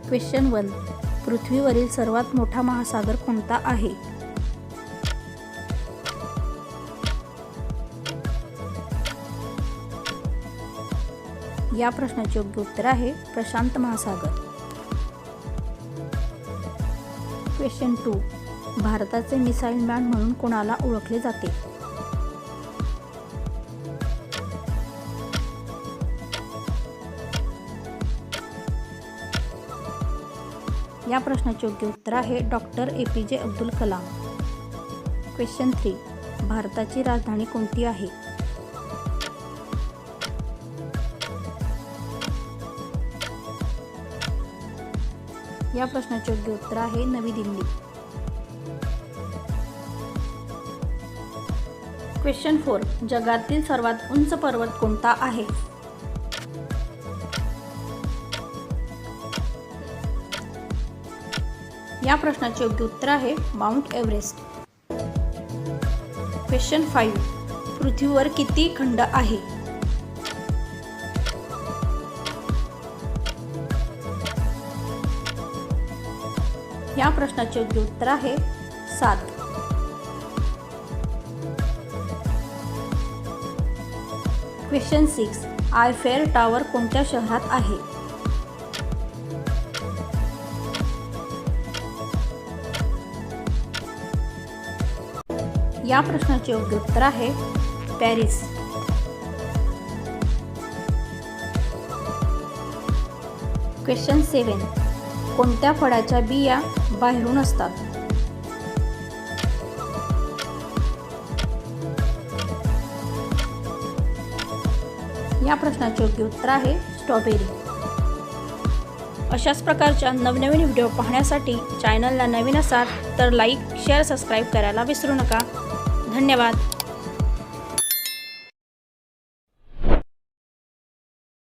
Question 1. पृथ्वीवरील सर्वात मोठा महासागर कोणता आहे? या प्रश्नाचे योग्य उत्तर आहे प्रशांत महासागर. क्वेश्चन 2. भारताचे मिसाईल मॅन म्हणून कोणाला ओळखले जाते? या प्रश्नाचे योग्य उत्तर आहे doctor APJ Abdul Kalam. Question 3. भारताची राजधानी कोणती आहे? या प्रश्नाचे योग्य उत्तर आहे नवी दिल्ली. क्वेश्चन 4. जगातील सर्वात उंच पर्वत कोणता आहे? या प्रश्नाचे योग्य उत्तर आहे माउंट एव्हरेस्ट. क्वेश्चन 5. पृथ्वीवर किती खंड आहे? या प्रश्नाचे योग्य उत्तर आहे 7. क्वेश्चन 6. आयफेल टॉवर कोणत्या शहरात आहे? या प्रश्नाचे योग्य उत्तर आहे पॅरिस. क्वेश्चन 7. कोणत्या फळाच्या बिया बाहेरून असतात? या प्रश्नाचे योग्य उत्तर आहे स्ट्रॉबेरी. अशाच प्रकारच्या नवनवीन व्हिडिओ पाहण्यासाठी चॅनलला नवीन असाल तर लाईक, शेअर, सबस्क्राईब करायला विसरू नका. धन्यवाद.